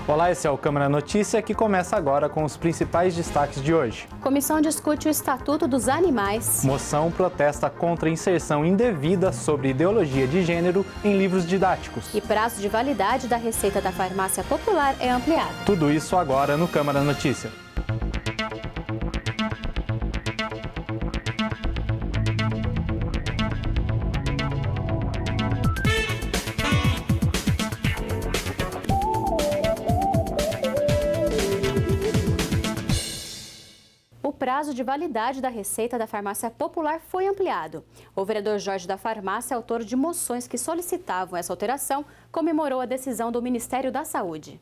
Olá, esse é o Câmara Notícia, que começa agora com os principais destaques de hoje. Comissão discute o Estatuto dos Animais. Moção protesta contra a inserção indevida sobre ideologia de gênero em livros didáticos. E prazo de validade da receita da farmácia popular é ampliado. Tudo isso agora no Câmara Notícia. O prazo de validade da receita da farmácia popular foi ampliado. O vereador Jorge da Farmácia, autor de moções que solicitavam essa alteração, comemorou a decisão do Ministério da Saúde.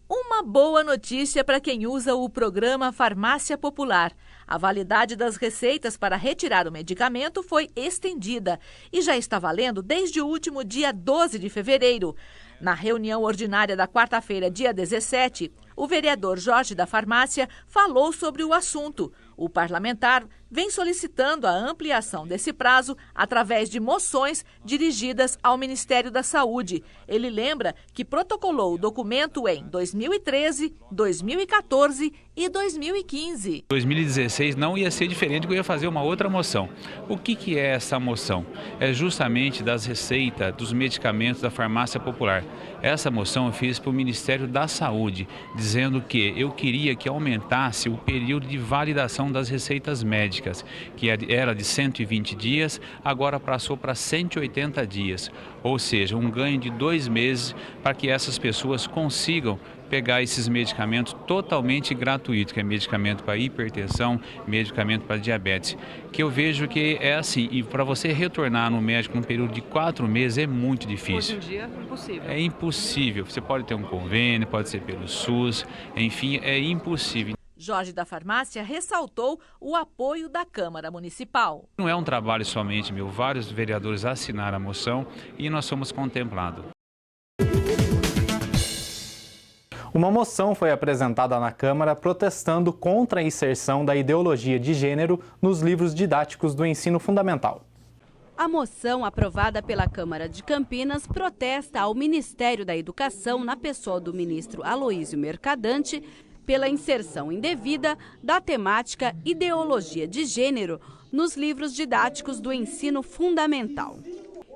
Uma boa notícia para quem usa o programa Farmácia Popular. A validade das receitas para retirar o medicamento foi estendida e já está valendo desde o último dia 12 de fevereiro. Na reunião ordinária da quarta-feira, dia 17, o vereador Jorge da Farmácia falou sobre o assunto. O parlamentar vem solicitando a ampliação desse prazo através de moções dirigidas ao Ministério da Saúde. Ele lembra que protocolou o documento em 2013, 2014 e 2015. 2016 não ia ser diferente, que eu ia fazer uma outra moção. O que é essa moção? É justamente das receitas dos medicamentos da farmácia popular. Essa moção eu fiz para o Ministério da Saúde, dizendo que eu queria que aumentasse o período de validação das receitas médicas, que era de 120 dias, agora passou para 180 dias. Ou seja, um ganho de 2 meses para que essas pessoas consigam pegar esses medicamentos totalmente gratuitos, que é medicamento para hipertensão, medicamento para diabetes, que eu vejo que é assim, e para você retornar no médico num período de 4 meses é muito difícil. Hoje em dia é impossível. É impossível, você pode ter um convênio, pode ser pelo SUS, enfim, é impossível. Jorge da Farmácia ressaltou o apoio da Câmara Municipal. Não é um trabalho somente meu, vários vereadores assinaram a moção e nós somos contemplados. Uma moção foi apresentada na Câmara protestando contra a inserção da ideologia de gênero nos livros didáticos do ensino fundamental. A moção aprovada pela Câmara de Campinas protesta ao Ministério da Educação, na pessoa do ministro Aloísio Mercadante, pela inserção indevida da temática ideologia de gênero nos livros didáticos do ensino fundamental.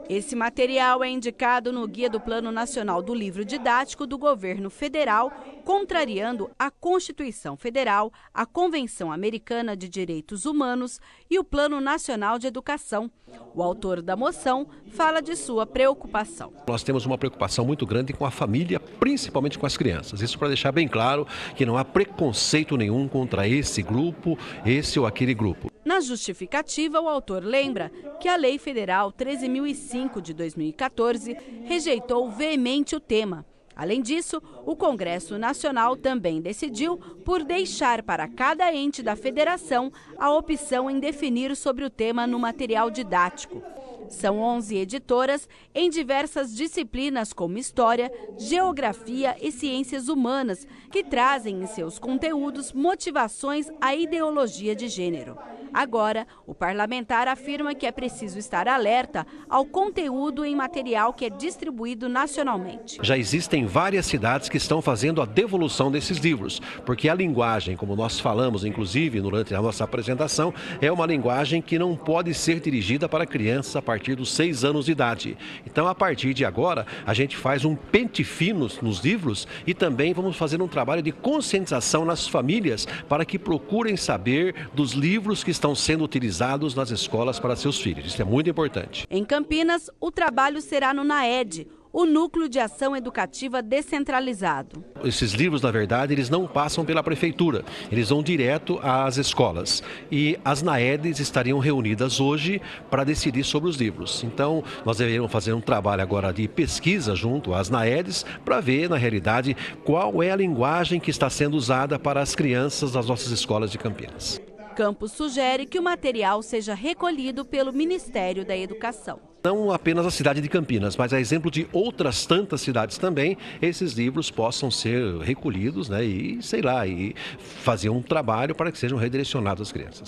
Esse material é indicado no Guia do Plano Nacional do Livro Didático do Governo Federal, contrariando a Constituição Federal, a Convenção Americana de Direitos Humanos e o Plano Nacional de Educação. O autor da moção fala de sua preocupação. Nós temos uma preocupação muito grande com a família, principalmente com as crianças. Isso para deixar bem claro que não há preconceito nenhum contra esse grupo, esse ou aquele grupo. Na justificativa, o autor lembra que a Lei Federal 13.005 de 2014 rejeitou veemente o tema. Além disso, o Congresso Nacional também decidiu por deixar para cada ente da federação a opção em definir sobre o tema no material didático. São 11 editoras em diversas disciplinas como História, Geografia e Ciências Humanas, que trazem em seus conteúdos motivações à ideologia de gênero. Agora, o parlamentar afirma que é preciso estar alerta ao conteúdo em material que é distribuído nacionalmente. Já existem várias cidades que estão fazendo a devolução desses livros, porque a linguagem, como nós falamos, inclusive, durante a nossa apresentação, é uma linguagem que não pode ser dirigida para crianças a partir dos 6 anos de idade. Então, a partir de agora, a gente faz um pente fino nos livros e também vamos fazer um trabalho de conscientização nas famílias para que procurem saber dos livros que estão sendo utilizados nas escolas para seus filhos. Isso é muito importante. Em Campinas, o trabalho será no NAED, o Núcleo de Ação Educativa Descentralizado. Esses livros, na verdade, eles não passam pela prefeitura, eles vão direto às escolas. E as NAEDs estariam reunidas hoje para decidir sobre os livros. Então, nós deveríamos fazer um trabalho agora de pesquisa junto às NAEDs para ver, na realidade, qual é a linguagem que está sendo usada para as crianças das nossas escolas de Campinas. Campos sugere que o material seja recolhido pelo Ministério da Educação. Não apenas a cidade de Campinas, mas a exemplo de outras tantas cidades também, esses livros possam ser recolhidos, né, e, sei lá, e fazer um trabalho para que sejam redirecionados às crianças.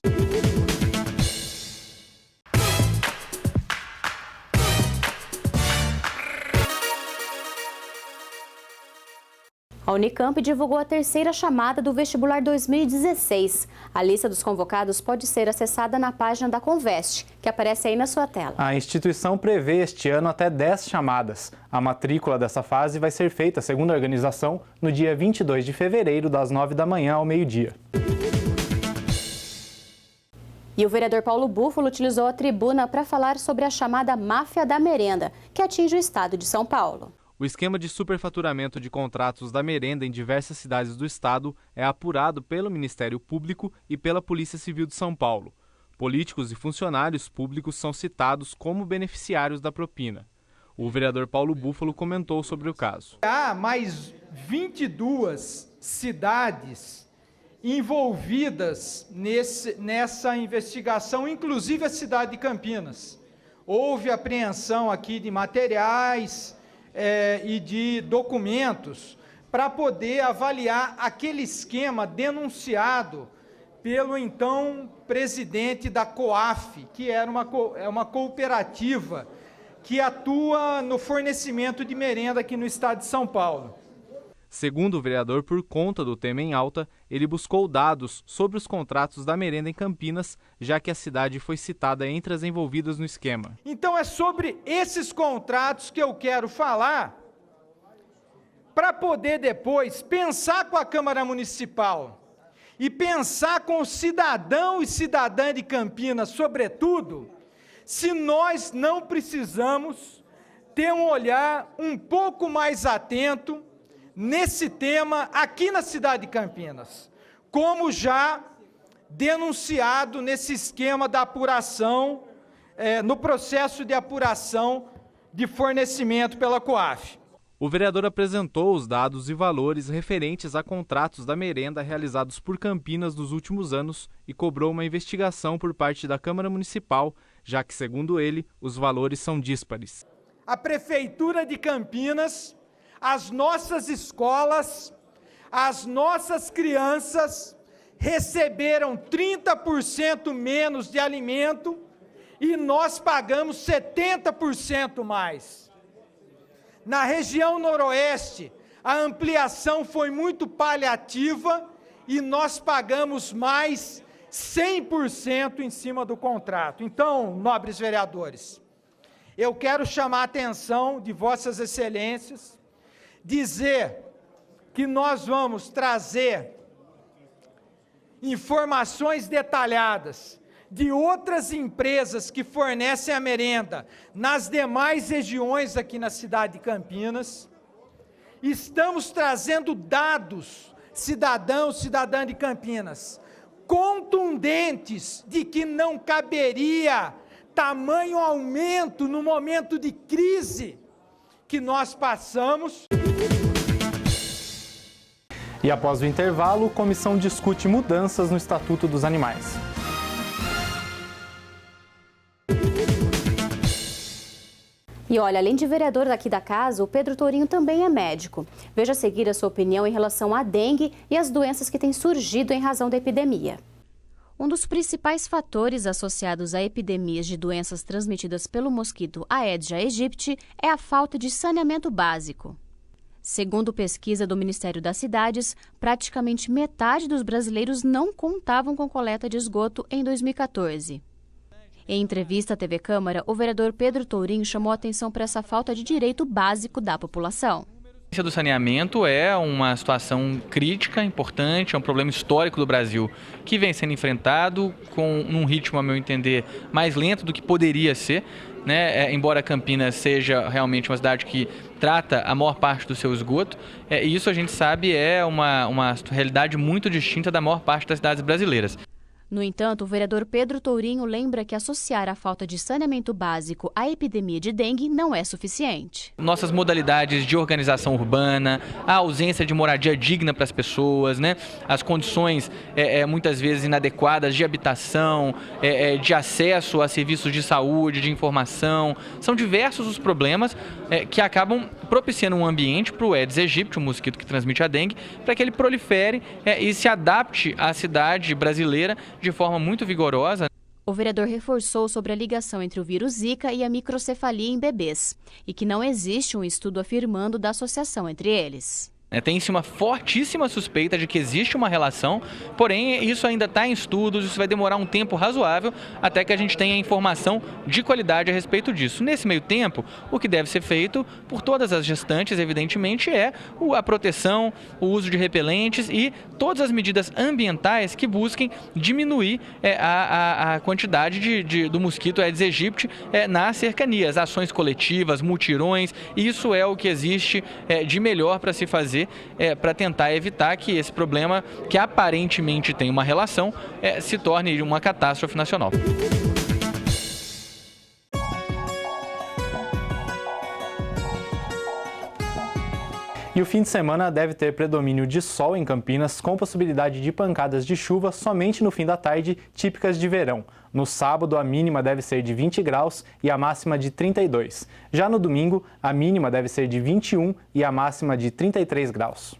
A Unicamp divulgou a terceira chamada do vestibular 2016. A lista dos convocados pode ser acessada na página da Conveste, que aparece aí na sua tela. A instituição prevê este ano até 10 chamadas. A matrícula dessa fase vai ser feita, segundo a organização, no dia 22 de fevereiro, das 9 da manhã ao meio-dia. E o vereador Paulo Búfalo utilizou a tribuna para falar sobre a chamada máfia da merenda, que atinge o estado de São Paulo. O esquema de superfaturamento de contratos da merenda em diversas cidades do estado é apurado pelo Ministério Público e pela Polícia Civil de São Paulo. Políticos e funcionários públicos são citados como beneficiários da propina. O vereador Paulo Búfalo comentou sobre o caso. Há mais 22 cidades envolvidas nessa investigação, inclusive a cidade de Campinas. Houve apreensão aqui de materiais e de documentos para poder avaliar aquele esquema denunciado pelo então presidente da COAF, que era uma cooperativa que atua no fornecimento de merenda aqui no estado de São Paulo. Segundo o vereador, por conta do tema em alta, ele buscou dados sobre os contratos da merenda em Campinas, já que a cidade foi citada entre as envolvidas no esquema. Então é sobre esses contratos que eu quero falar, para poder depois pensar com a Câmara Municipal e pensar com o cidadão e cidadã de Campinas, sobretudo, se nós não precisamos ter um olhar um pouco mais atento nesse tema aqui na cidade de Campinas, como já denunciado nesse esquema da apuração, no processo de apuração de fornecimento pela COAF. O vereador apresentou os dados e valores referentes a contratos da merenda realizados por Campinas nos últimos anos e cobrou uma investigação por parte da Câmara Municipal, já que, segundo ele, os valores são díspares. A Prefeitura de Campinas, as nossas escolas, as nossas crianças receberam 30% menos de alimento e nós pagamos 70% mais. Na região noroeste, a ampliação foi muito paliativa e nós pagamos mais 100% em cima do contrato. Então, nobres vereadores, eu quero chamar a atenção de vossas excelências, dizer que nós vamos trazer informações detalhadas de outras empresas que fornecem a merenda nas demais regiões aqui na cidade de Campinas. Estamos trazendo dados, cidadãos, cidadã de Campinas, contundentes de que não caberia tamanho aumento no momento de crise que nós passamos. E após o intervalo, a comissão discute mudanças no Estatuto dos Animais. E olha, além de vereador daqui da casa, o Pedro Tourinho também é médico. Veja a seguir a sua opinião em relação à dengue e as doenças que têm surgido em razão da epidemia. Um dos principais fatores associados a epidemias de doenças transmitidas pelo mosquito Aedes aegypti é a falta de saneamento básico. Segundo pesquisa do Ministério das Cidades, praticamente metade dos brasileiros não contavam com coleta de esgoto em 2014. Em entrevista à TV Câmara, o vereador Pedro Tourinho chamou a atenção para essa falta de direito básico da população. A do saneamento é uma situação crítica, importante, é um problema histórico do Brasil que vem sendo enfrentado num ritmo, a meu entender, mais lento do que poderia ser, né? Embora Campinas seja realmente uma cidade que trata a maior parte do seu esgoto, isso a gente sabe é uma realidade muito distinta da maior parte das cidades brasileiras. No entanto, o vereador Pedro Tourinho lembra que associar a falta de saneamento básico à epidemia de dengue não é suficiente. Nossas modalidades de organização urbana, a ausência de moradia digna para as pessoas, né? As condições muitas vezes inadequadas de habitação, de acesso a serviços de saúde, de informação, são diversos os problemas que acabam propiciando um ambiente para o Aedes aegypti, o mosquito que transmite a dengue, para que ele prolifere e se adapte à cidade brasileira de forma muito vigorosa. O vereador reforçou sobre a ligação entre o vírus Zika e a microcefalia em bebês e que não existe um estudo afirmando da associação entre eles. Tem-se uma fortíssima suspeita de que existe uma relação, porém isso ainda está em estudos, isso vai demorar um tempo razoável até que a gente tenha informação de qualidade a respeito disso. Nesse meio tempo, o que deve ser feito por todas as gestantes, evidentemente, é a proteção, o uso de repelentes e todas as medidas ambientais que busquem diminuir a quantidade do mosquito Aedes aegypti nas cercanias, ações coletivas, mutirões, isso é o que existe de melhor para se fazer para tentar evitar que esse problema, que aparentemente tem uma relação, se torne uma catástrofe nacional. E o fim de semana deve ter predomínio de sol em Campinas, com possibilidade de pancadas de chuva somente no fim da tarde, típicas de verão. No sábado, a mínima deve ser de 20 graus e a máxima de 32. Já no domingo, a mínima deve ser de 21 e a máxima de 33 graus.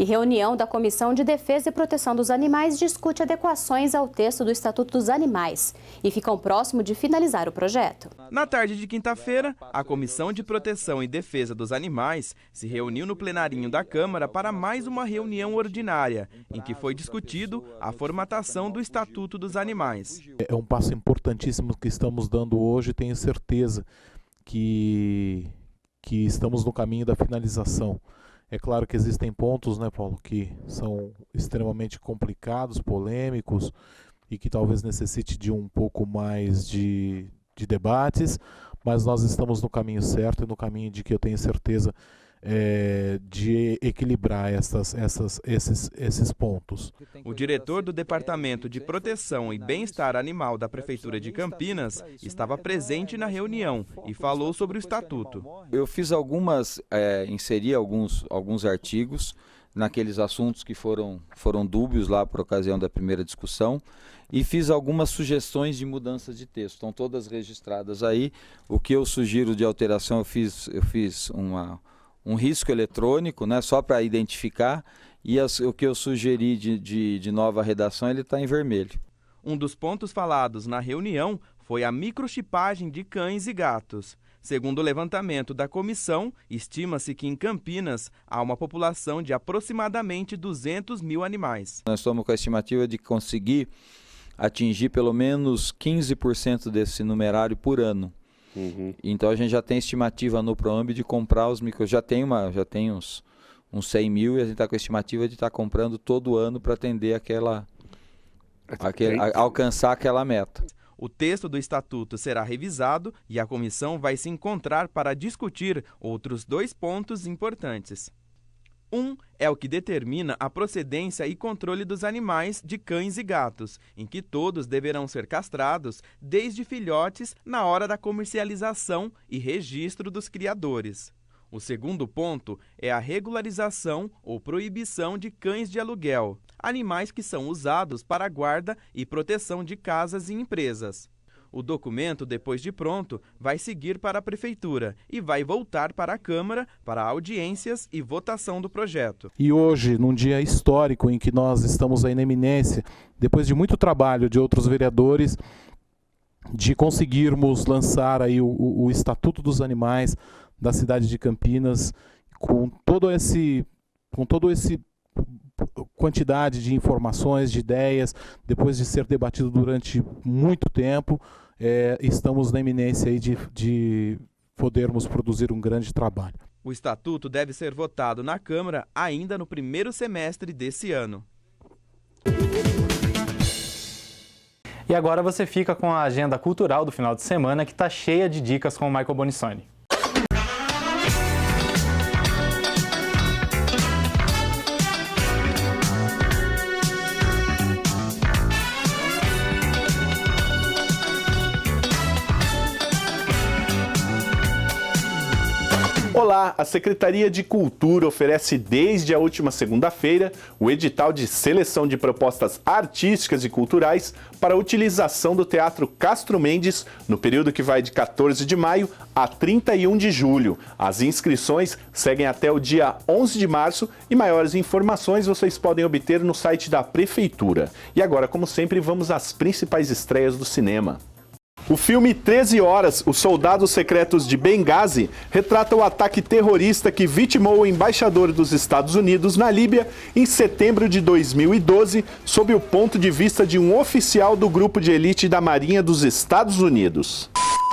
E reunião da Comissão de Defesa e Proteção dos Animais discute adequações ao texto do Estatuto dos Animais e ficam próximo de finalizar o projeto. Na tarde de quinta-feira, a Comissão de Proteção e Defesa dos Animais se reuniu no plenarinho da Câmara para mais uma reunião ordinária, em que foi discutido a formatação do Estatuto dos Animais. É um passo importantíssimo que estamos dando hoje, tenho certeza que estamos no caminho da finalização. É claro que existem pontos, né, Paulo, que são extremamente complicados, polêmicos e que talvez necessite de um pouco mais de debates, mas nós estamos no caminho certo e no caminho de que eu tenho certeza de equilibrar esses pontos. O diretor do Departamento de Proteção e Bem-Estar Animal da Prefeitura de Campinas estava presente na reunião e falou sobre o Estatuto. Eu fiz inseri alguns artigos naqueles assuntos que foram dúbios lá por ocasião da primeira discussão e fiz algumas sugestões de mudanças de texto, estão todas registradas aí. O que eu sugiro de alteração, eu fiz um risco eletrônico, né, só para identificar, e o que eu sugeri de nova redação, ele está em vermelho. Um dos pontos falados na reunião foi a microchipagem de cães e gatos. Segundo o levantamento da comissão, estima-se que em Campinas há uma população de aproximadamente 200 mil animais. Nós estamos com a estimativa de conseguir atingir pelo menos 15% desse numerário por ano. Então a gente já tem estimativa no PROAMB de comprar os micros, já tem uns 100 mil e a gente está com a estimativa de estar comprando todo ano para atender alcançar aquela meta. O texto do Estatuto será revisado e a comissão vai se encontrar para discutir outros 2 pontos importantes. Um é o que determina a procedência e controle dos animais de cães e gatos, em que todos deverão ser castrados desde filhotes na hora da comercialização e registro dos criadores. O segundo ponto é a regularização ou proibição de cães de aluguel, animais que são usados para a guarda e proteção de casas e empresas. O documento, depois de pronto, vai seguir para a Prefeitura e vai voltar para a Câmara para audiências e votação do projeto. E hoje, num dia histórico em que nós estamos aí na eminência, depois de muito trabalho de outros vereadores, de conseguirmos lançar aí o Estatuto dos Animais da cidade de Campinas, com todo esse quantidade de informações, de ideias, depois de ser debatido durante muito tempo, estamos na iminência aí de podermos produzir um grande trabalho. O Estatuto deve ser votado na Câmara ainda no primeiro semestre desse ano. E agora você fica com a agenda cultural do final de semana, que está cheia de dicas com o Michael Bonissoni. Olá, a Secretaria de Cultura oferece desde a última segunda-feira o edital de seleção de propostas artísticas e culturais para a utilização do Teatro Castro Mendes no período que vai de 14 de maio a 31 de julho. As inscrições seguem até o dia 11 de março e maiores informações vocês podem obter no site da Prefeitura. E agora, como sempre, vamos às principais estreias do cinema. O filme 13 Horas, Os Soldados Secretos de Benghazi, retrata o ataque terrorista que vitimou o embaixador dos Estados Unidos na Líbia em setembro de 2012, sob o ponto de vista de um oficial do grupo de elite da Marinha dos Estados Unidos.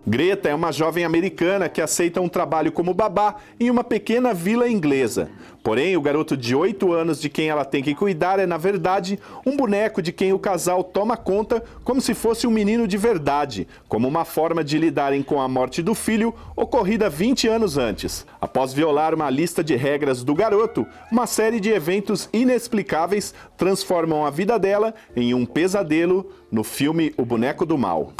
Greta é uma jovem americana que aceita um trabalho como babá em uma pequena vila inglesa. Porém, o garoto de 8 anos de quem ela tem que cuidar é, na verdade, um boneco de quem o casal toma conta como se fosse um menino de verdade, como uma forma de lidarem com a morte do filho ocorrida 20 anos antes. Após violar uma lista de regras do garoto, uma série de eventos inexplicáveis transformam a vida dela em um pesadelo no filme O Boneco do Mal.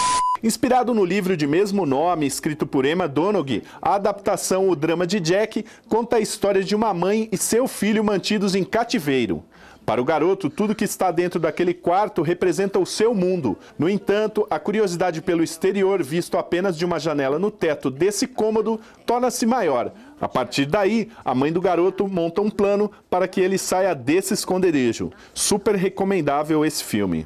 Inspirado no livro de mesmo nome, escrito por Emma Donoghue, a adaptação O Drama de Jack conta a história de uma mãe e seu filho mantidos em cativeiro. Para o garoto, tudo que está dentro daquele quarto representa o seu mundo. No entanto, a curiosidade pelo exterior, visto apenas de uma janela no teto desse cômodo, torna-se maior. A partir daí, a mãe do garoto monta um plano para que ele saia desse esconderijo. Super recomendável esse filme.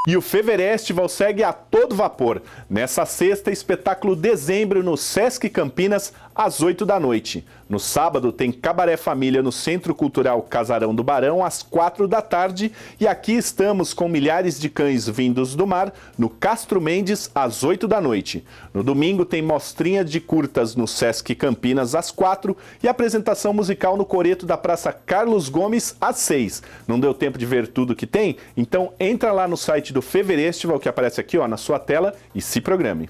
E o Feverestival segue a todo vapor. Nessa sexta, espetáculo Dezembro no Sesc Campinas, às 8 da noite. No sábado, tem Cabaré Família no Centro Cultural Casarão do Barão, às 4 da tarde. E aqui estamos com Milhares de Cães Vindos do Mar, no Castro Mendes, às 8 da noite. No domingo, tem mostrinha de curtas no Sesc Campinas, às 4. E apresentação musical no Coreto da Praça Carlos Gomes, às 6. Não deu tempo de ver tudo que tem? Então entra lá no site do Feverestival, que aparece aqui na sua tela, e se programe.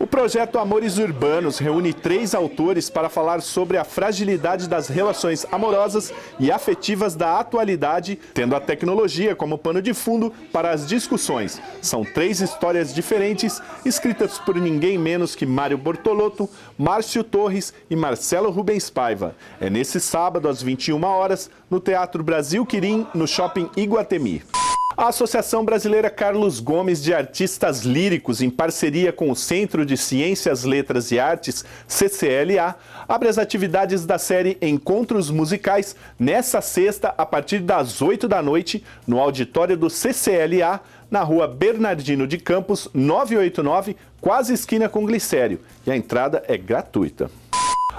O projeto Amores Urbanos reúne 3 autores para falar sobre a fragilidade das relações amorosas e afetivas da atualidade, tendo a tecnologia como pano de fundo para as discussões. São 3 histórias diferentes, escritas por ninguém menos que Mário Bortolotto, Márcio Torres e Marcelo Rubens Paiva. É nesse sábado, às 21 horas, no Teatro Brasil Quirim, no Shopping Iguatemi. A Associação Brasileira Carlos Gomes de Artistas Líricos, em parceria com o Centro de Ciências, Letras e Artes, CCLA, abre as atividades da série Encontros Musicais nessa sexta, a partir das 8 da noite, no auditório do CCLA, na rua Bernardino de Campos, 989, quase esquina com Glicério. E a entrada é gratuita.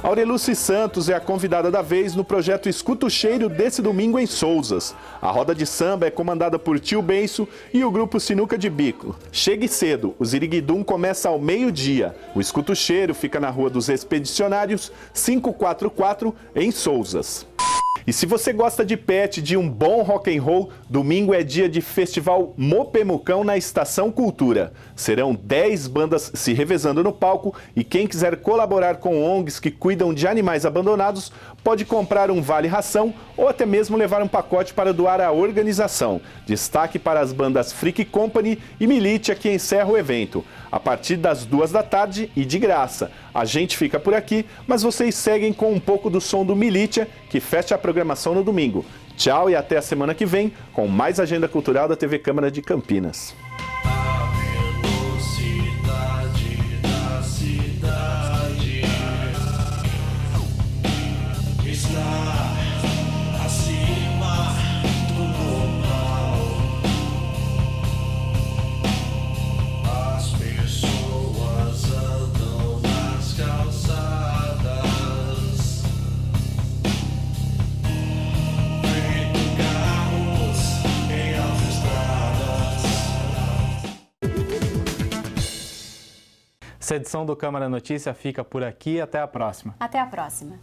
Aureluce Santos é a convidada da vez no projeto Escuta o Cheiro desse domingo em Souzas. A roda de samba é comandada por Tio Benço e o grupo Sinuca de Bico. Chegue cedo, o Ziriguidum começa ao meio-dia. O Escuta o Cheiro fica na Rua dos Expedicionários, 544, em Souzas. E se você gosta de pet, de um bom rock and roll, domingo é dia de Festival Mopemucão na Estação Cultura. Serão 10 bandas se revezando no palco e quem quiser colaborar com ONGs que cuidam de animais abandonados pode comprar um vale-ração ou até mesmo levar um pacote para doar à organização. Destaque para as bandas Freak Company e Militia, que encerra o evento. A partir das 2 da tarde e de graça. A gente fica por aqui, mas vocês seguem com um pouco do som do Militia, que fecha a programação no domingo. Tchau e até a semana que vem com mais agenda cultural da TV Câmara de Campinas. Essa edição do Câmara Notícia fica por aqui. Até a próxima. Até a próxima.